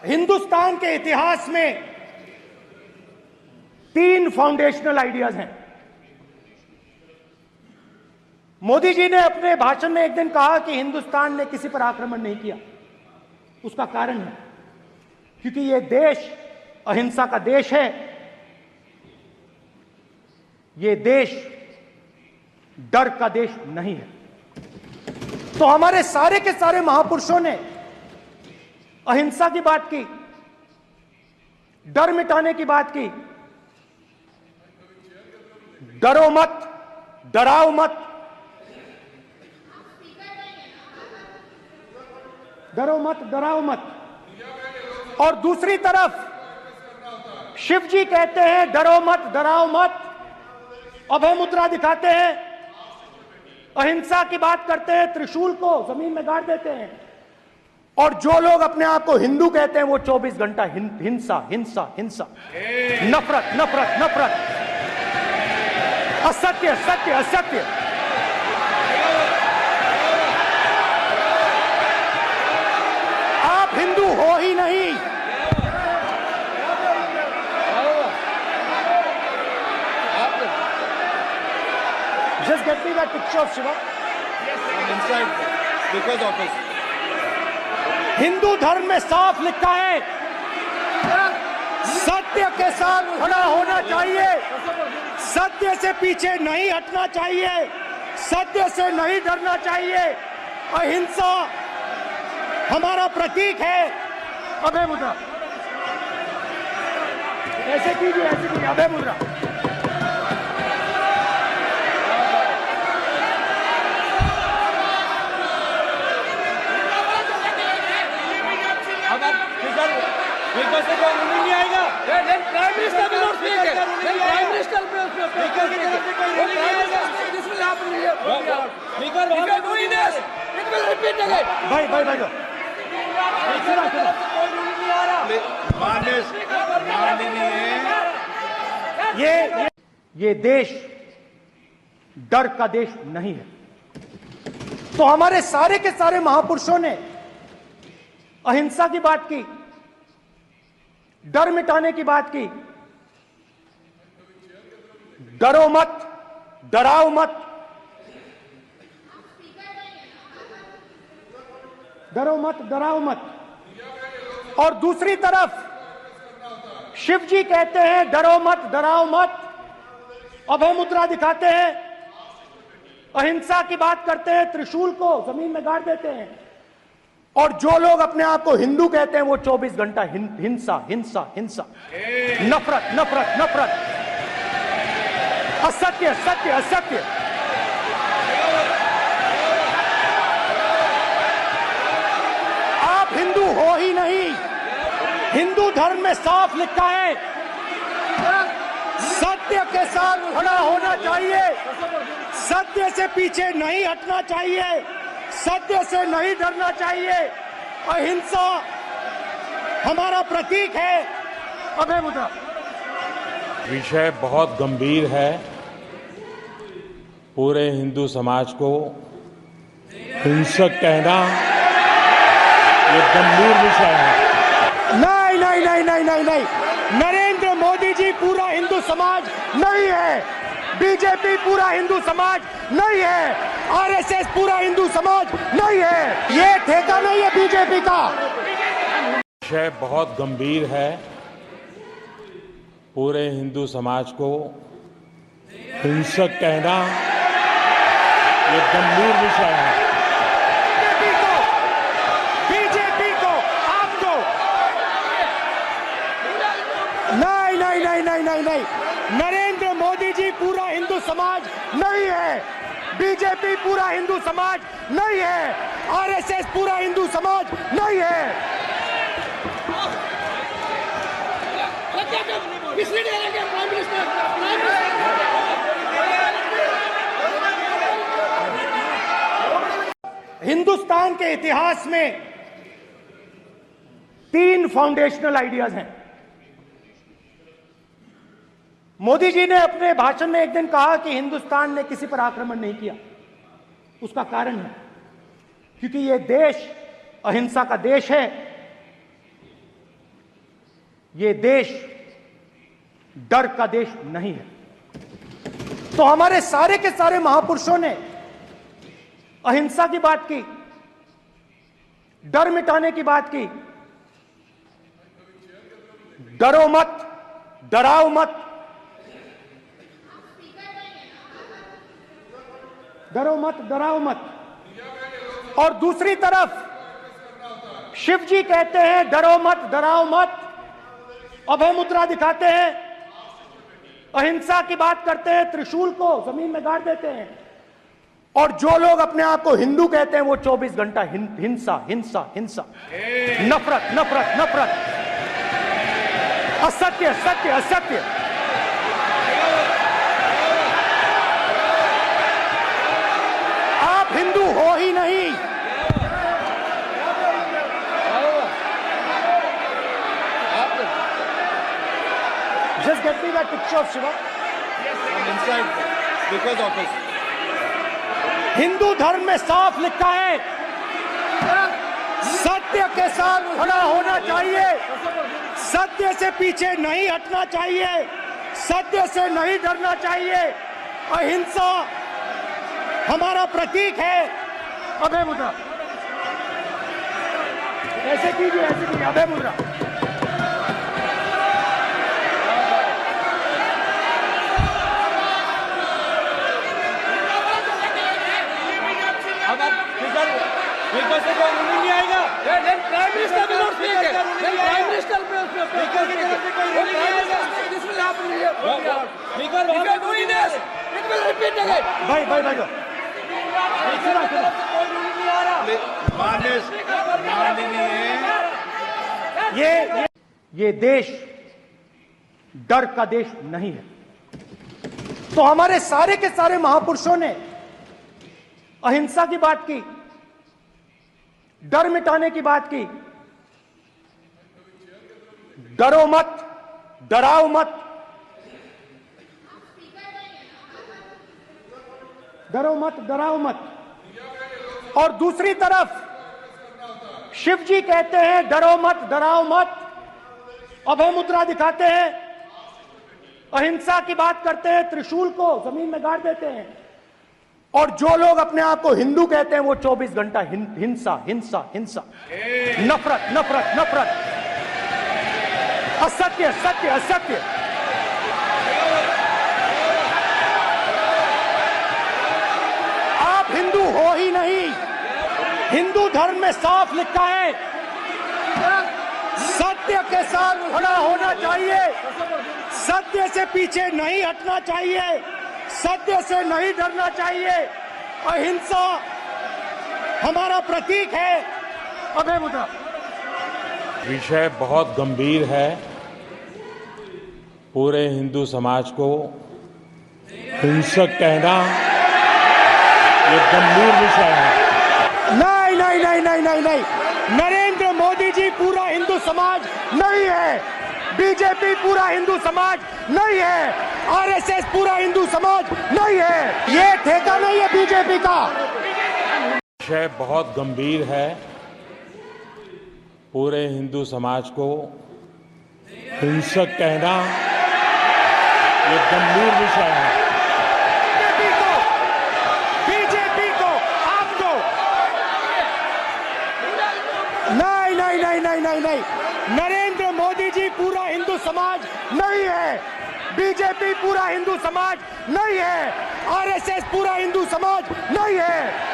हिंदुस्तान के इतिहास में 3 फाउंडेशनल आइडियाज हैं। मोदी जी ने अपने भाषण में एक दिन कहा कि हिंदुस्तान ने किसी पर आक्रमण नहीं किया। उसका कारण है क्योंकि यह देश अहिंसा का देश है। यह देश डर का देश नहीं है। तो हमारे सारे के सारे महापुरुषों ने अहिंसा की बात की, डर मिटाने की बात की। डरो मत, डराओ मत, डरो मत, डराओ मत। और दूसरी तरफ शिव जी कहते हैं डरो मत, डराओ मत, अभय मुद्रा दिखाते हैं, अहिंसा की बात करते हैं, त्रिशूल को जमीन में गाड़ देते हैं। और जो लोग अपने आप को हिंदू कहते हैं वो 24 घंटा हिंसा हिंसा हिंसा, नफरत नफरत नफरत, असत्य सत्य असत्य। आप हिंदू हो ही नहीं। Just get me that picture of Shiva. Yes, I'm inside because of his. Hindu धर्म में साफ लिखा है सत्य के साथ खड़ा होना चाहिए, सत्य से पीछे नहीं हटना चाहिए, सत्य से नहीं डरना चाहिए। अहिंसा हमारा प्रतीक है। अभय मुद्रा ऐसे कीजिए, ऐसे कीजिए, अभय मुद्रा। नहीं आएगा। Prime minister will not speak. Then prime minister this will happen here. If you are doing this, it will repeat again. भाई भाई भाई ये देश डर का देश नहीं है। तो हमारे सारे के सारे महापुरुषों ने अहिंसा की बात की, डर मिटाने की बात की। डरो मत, डराओ मत, डरो मत, डराओ मत। और दूसरी तरफ शिव जी कहते हैं डरो मत, डराओ मत, अभय मुद्रा दिखाते हैं, अहिंसा की बात करते हैं, त्रिशूल को जमीन में गाड़ देते हैं। और जो लोग अपने आप को हिंदू कहते हैं वो 24 घंटा हिंसा हिंसा हिंसा, नफरत नफरत नफरत, असत्य सत्य असत्य। आप हिंदू हो ही नहीं। हिंदू धर्म में साफ लिखा है सत्य के साथ खड़ा होना चाहिए, सत्य से पीछे नहीं हटना चाहिए, सत्य से नहीं डरना चाहिए। अहिंसा हमारा प्रतीक है। अभय मुद्रा। विषय बहुत गंभीर है। पूरे हिंदू समाज को हिंसक कहना ये गंभीर विषय है। नहीं नहीं नहीं नहीं नहीं नहीं, नरेंद्र मोदी जी पूरा हिंदू समाज नहीं है, बीजेपी पूरा हिंदू समाज नहीं है, आरएसएस पूरा हिंदू समाज नहीं है। ये ठेका नहीं है बीजेपी का। विषय बहुत गंभीर है। पूरे हिंदू समाज को हिंसक कहना ये गंभीर विषय है। बीजेपी को आपको नहीं नहीं नहीं नहीं नहीं नहीं, नरेंद्र मोदी जी पूरा हिंदू समाज नहीं है, बीजेपी पूरा हिंदू समाज नहीं है, आरएसएस पूरा हिंदू समाज नहीं है। हिंदुस्तान के इतिहास में 3 फाउंडेशनल आइडियाज हैं। मोदी जी ने अपने भाषण में एक दिन कहा कि हिंदुस्तान ने किसी पर आक्रमण नहीं किया। उसका कारण है क्योंकि यह देश अहिंसा का देश है। ये देश डर का देश नहीं है। तो हमारे सारे के सारे महापुरुषों ने अहिंसा की बात की, डर मिटाने की बात की। डरो मत, डराओ मत, डरो मत, डराओ मत। और दूसरी तरफ शिव जी कहते हैं डरो मत, डराओ मत, अभय मुद्रा दिखाते हैं, अहिंसा की बात करते हैं, त्रिशूल को जमीन में गाड़ देते हैं। और जो लोग अपने आप को हिंदू कहते हैं वो 24 घंटा हिंसा हिंसा हिंसा, नफरत नफरत नफरत, असत्य सत्य असत्य। आप हिंदू हो ही नहीं। Just get me that picture of Shiva. I'm inside because of his. Hindu धर्म में साफ लिखा है, सत्य के साथ खड़ा होना चाहिए, सत्य से पीछे नहीं हटना चाहिए, सत्य से नहीं डरना चाहिए। अहिंसा हमारा प्रतीक है। अभय मुद्रा ऐसे कीजिए, अभय मुद्रा। स्पीकर से कोई रूलिंग नहीं आएगा। प्राइम मिनिस्टर भी नोट किए गए। प्राइम मिनिस्टर पे स्पीकर की तरफ से कोई रूलिंग नहीं आएगा। This will happen here. Speaker If you are doing this, it will repeat again. भाई स्पीकर की तरफ से कोई रूलिंग नहीं आ रहा। माननीय ये देश डर का देश नहीं है। तो हमारे सारे के सारे महापुरुषों ने अहिंसा की बात की, डर मिटाने की बात की। डरो मत, डराओ मत, डरो मत, डराओ मत। और दूसरी तरफ शिव जी कहते हैं डरो मत, डराओ मत, अभय मुद्रा दिखाते हैं, अहिंसा की बात करते हैं, त्रिशूल को जमीन में गाड़ देते हैं। और जो लोग अपने आप को हिंदू कहते हैं वो 24 घंटा हिंसा हिंसा हिंसा, नफरत नफरत नफरत, असत्य सत्य असत्य। आप हिंदू हो ही नहीं। हिंदू धर्म में साफ लिखा है, सत्य के साथ खड़ा होना चाहिए, सत्य से पीछे नहीं हटना चाहिए, सत्य से नहीं डरना चाहिए। अहिंसा हमारा प्रतीक है। अभय मुद्रा। विषय बहुत गंभीर है। पूरे हिंदू समाज को हिंसक कहना ये गंभीर विषय है। नहीं नहीं नहीं नहीं नहीं नहीं, नरेंद्र मोदी जी पूरा हिंदू समाज नहीं है, बीजेपी पूरा हिंदू समाज नहीं है, आरएसएस पूरा हिंदू समाज नहीं है। ये ठेका नहीं है बीजेपी का। विषय बहुत गंभीर है। पूरे हिंदू समाज को हिंसक कहना ये गंभीर विषय है। बीजेपी को आपको नहीं नहीं नहीं नहीं नहीं नहीं, नरेंद्र मोदी जी पूरा हिंदू समाज नहीं है, बीजेपी पूरा हिंदू समाज नहीं है, आरएसएस पूरा हिंदू समाज नहीं है।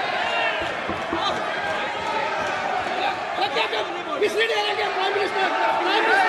Misleading again, Prime Minister.